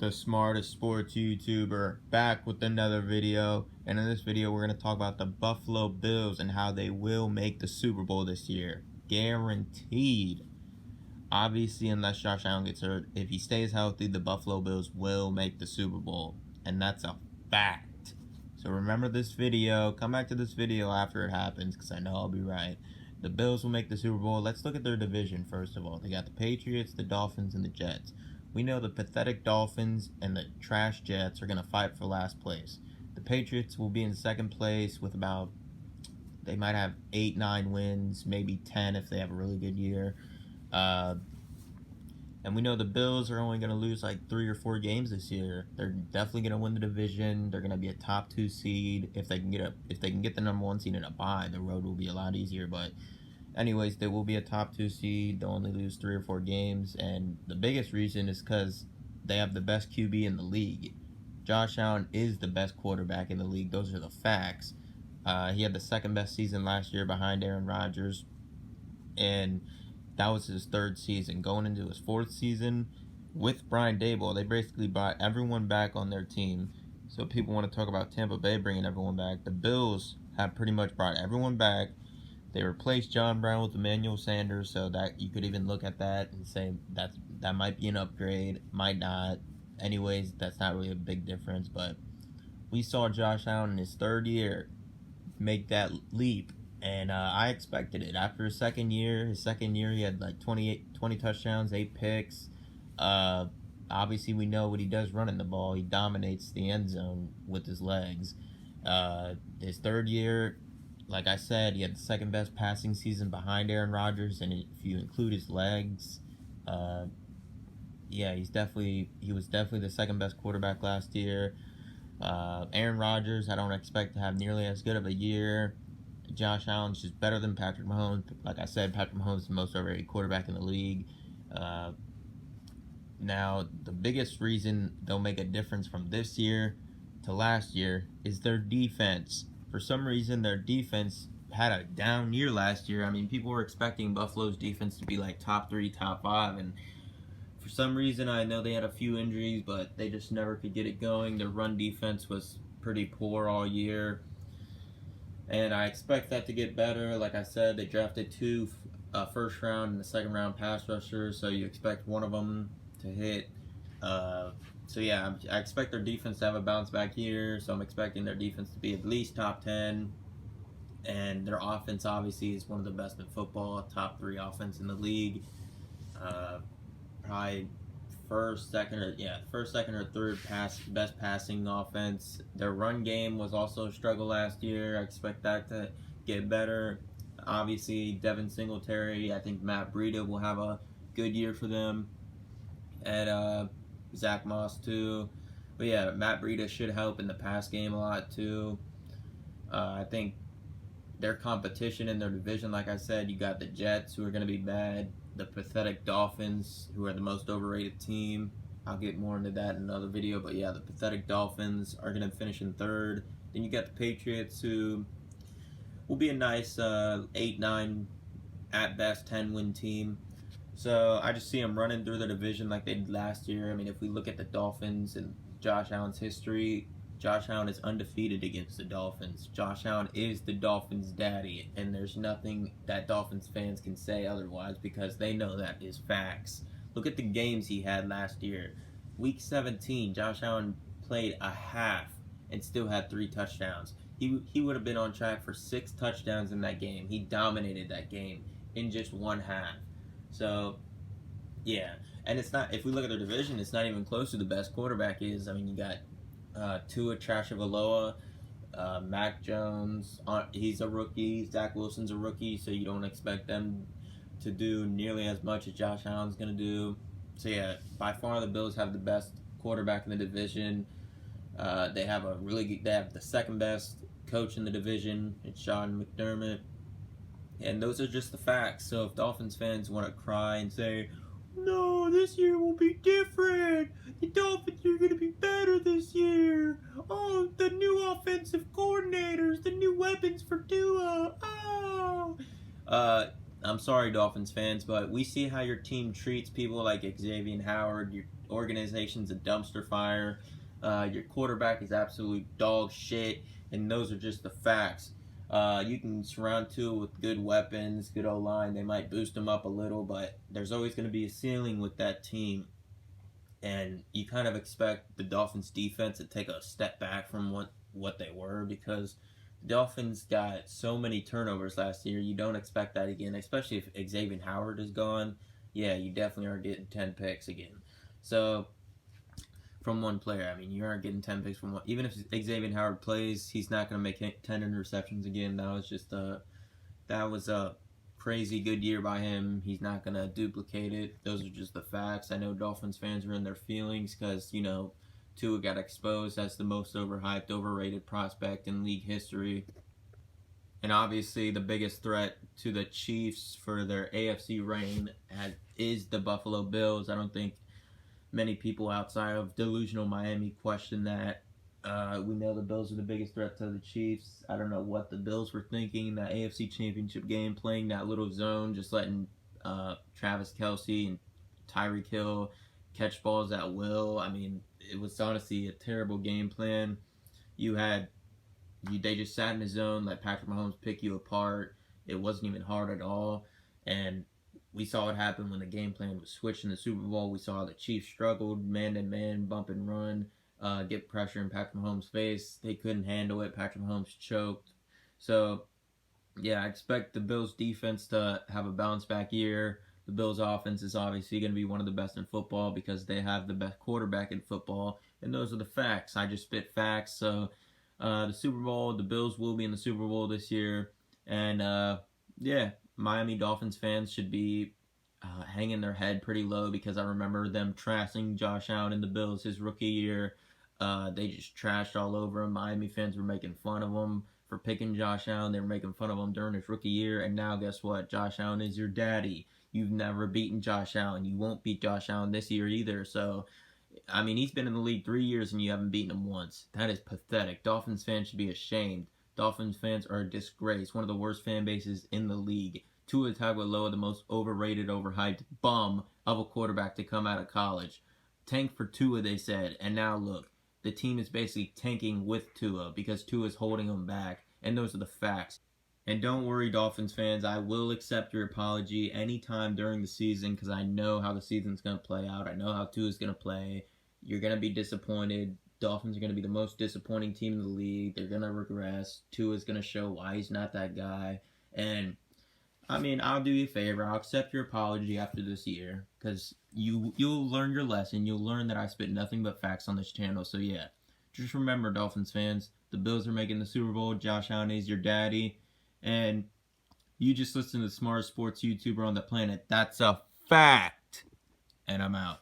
the smartest sports YouTuber, back with another video. And in this video, we're going to talk about the Buffalo Bills and how they will make the Super Bowl this year. Guaranteed. Obviously, unless Josh Allen gets hurt, if he stays healthy, the Buffalo Bills will make the Super Bowl. And that's a fact. So remember this video. Come back to this video after it happens, because I know I'll be right. The Bills will make the Super Bowl. Let's look at their division first of all. They got the Patriots, the Dolphins, and the Jets. We know the pathetic Dolphins and the trash Jets are going to fight for last place. The Patriots will be in second place with about, they might have 8-9 wins, maybe 10 if they have a really good year. And we know the Bills are only going to lose like 3 or 4 games this year. They're definitely going to win the division. They're going to be a top 2 seed. If they can get the number 1 seed in a bye, the road will be a lot easier. But anyways, they will be a top 2 seed. They'll only lose 3 or 4 games. And the biggest reason is because they have the best QB in the league. Josh Allen is the best quarterback in the league. Those are the facts. He had the second best season last year behind Aaron Rodgers. And that was his 3rd season. Going into his 4th season with Brian Daboll, they basically brought everyone back on their team. So people want to talk about Tampa Bay bringing everyone back. The Bills have pretty much brought everyone back. They replaced John Brown with Emmanuel Sanders, so that you could even look at that and say that might be an upgrade, might not. Anyways, that's not really a big difference, but we saw Josh Allen in his 3rd year make that leap. And I expected it. After his second year, he had like 20 touchdowns, 8 picks. Obviously, we know what he does running the ball. He dominates the end zone with his legs. His 3rd year, like I said, he had the 2nd best passing season behind Aaron Rodgers. And if you include his legs, yeah, he was definitely the 2nd best quarterback last year. Aaron Rodgers, I don't expect to have nearly as good of a year. Josh Allen's just better than Patrick Mahomes. Like I said, Patrick Mahomes is the most overrated quarterback in the league. Now, the biggest reason they'll make a difference from this year to last year is their defense. For some reason, their defense had a down year last year. I mean, people were expecting Buffalo's defense to be like top 3, top 5, and for some reason, I know they had a few injuries, but they just never could get it going. Their run defense was pretty poor all year. And I expect that to get better. Like I said, they drafted 2 first round and the 2nd round pass rushers, so you expect one of them to hit. So yeah, I expect their defense to have a bounce back year. So I'm expecting their defense to be at least top 10. And their offense obviously is one of the best in football, top 3 offense in the league. Probably first, second, or 3rd best passing offense. Their run game was also a struggle last year. I expect that to get better. Obviously, Devin Singletary. I think Matt Breida will have a good year for them, and Zach Moss too. But yeah, Matt Breida should help in the pass game a lot too. I think their competition in their division, like I said, you got the Jets, who are going to be bad. The pathetic Dolphins, who are the most overrated team. I'll get more into that in another video, but yeah, the pathetic Dolphins are going to finish in 3rd. Then you got the Patriots, who will be a nice 8-9, at best 10-win team. So I just see them running through the division like they did last year. I mean, if we look at the Dolphins and Josh Allen's history, Josh Allen is undefeated against the Dolphins. Josh Allen is the Dolphins' daddy, and there's nothing that Dolphins fans can say otherwise because they know that is facts. Look at the games he had last year. Week 17, Josh Allen played a half and still had 3 touchdowns. He would have been on track for 6 touchdowns in that game. He dominated that game in just 1 half. So, yeah. And it's not, if we look at their division, it's not even close to the best quarterback is. I mean, you got Tua Tagovailoa, Mac Jones, he's a rookie. Zach Wilson's a rookie, so you don't expect them to do nearly as much as Josh Allen's going to do. So yeah, by far the Bills have the best quarterback in the division. They have the 2nd best coach in the division. It's Sean McDermott. And those are just the facts. So if Dolphins fans want to cry and say, no, this year will be different. The Dolphins are going to be better this year. Oh, the new offensive coordinators, the new weapons for Tua. Oh. I'm sorry, Dolphins fans, but we see how your team treats people like Xavier Howard. Your organization's a dumpster fire. Your quarterback is absolute dog shit, and those are just the facts. You can surround Tua with good weapons, good O-line. They might boost him up a little, but there's always going to be a ceiling with that team. And you kind of expect the Dolphins defense to take a step back from what they were, because the Dolphins got so many turnovers last year. You don't expect that again, especially if Xavier Howard is gone. Yeah, you definitely aren't getting 10 picks again. So, from one player, I mean, you aren't getting 10 picks from one. Even if Xavier Howard plays, he's not going to make 10 interceptions again. That was a crazy good year by him. He's not going to duplicate it. Those are just the facts. I know Dolphins fans are in their feelings because, Tua got exposed as the most overhyped, overrated prospect in league history. And obviously the biggest threat to the Chiefs for their AFC reign is the Buffalo Bills. I don't think many people outside of delusional Miami question that. We know the Bills are the biggest threat to the Chiefs. I don't know what the Bills were thinking in that AFC Championship game, playing that little zone, just letting Travis Kelce and Tyreek Hill catch balls at will. I mean, it was honestly a terrible game plan. They just sat in the zone, let Patrick Mahomes pick you apart. It wasn't even hard at all. And we saw what happened when the game plan was switched in the Super Bowl. We saw the Chiefs struggled, man-to-man, bump and run, get pressure in Patrick Mahomes' face. They couldn't handle it. Patrick Mahomes choked. So, yeah, I expect the Bills' defense to have a bounce-back year. The Bills' offense is obviously going to be one of the best in football because they have the best quarterback in football. And those are the facts. I just spit facts. So, the Super Bowl, the Bills will be in the Super Bowl this year. And, Miami Dolphins fans should be hanging their head pretty low because I remember them trashing Josh Allen in the Bills his rookie year. They just trashed all over him. Miami fans were making fun of him for picking Josh Allen. They were making fun of him during his rookie year. And now guess what? Josh Allen is your daddy. You've never beaten Josh Allen. You won't beat Josh Allen this year either. So, I mean, he's been in the league 3 years and you haven't beaten him once. That is pathetic. Dolphins fans should be ashamed. Dolphins fans are a disgrace. One of the worst fan bases in the league. Tua Tagovailoa, the most overrated, overhyped bum of a quarterback to come out of college. Tank for Tua, they said. And now look, the team is basically tanking with Tua because Tua is holding them back. And those are the facts. And don't worry, Dolphins fans, I will accept your apology anytime during the season because I know how the season's going to play out. I know how Tua's going to play. You're going to be disappointed. Dolphins are going to be the most disappointing team in the league. They're going to regress. Tua's going to show why he's not that guy. And, I mean, I'll do you a favor. I'll accept your apology after this year because you'll learn your lesson. You'll learn that I spit nothing but facts on this channel. So, yeah, just remember, Dolphins fans, the Bills are making the Super Bowl. Josh Allen is your daddy. And you just listen to the smartest sports YouTuber on the planet. That's a fact. And I'm out.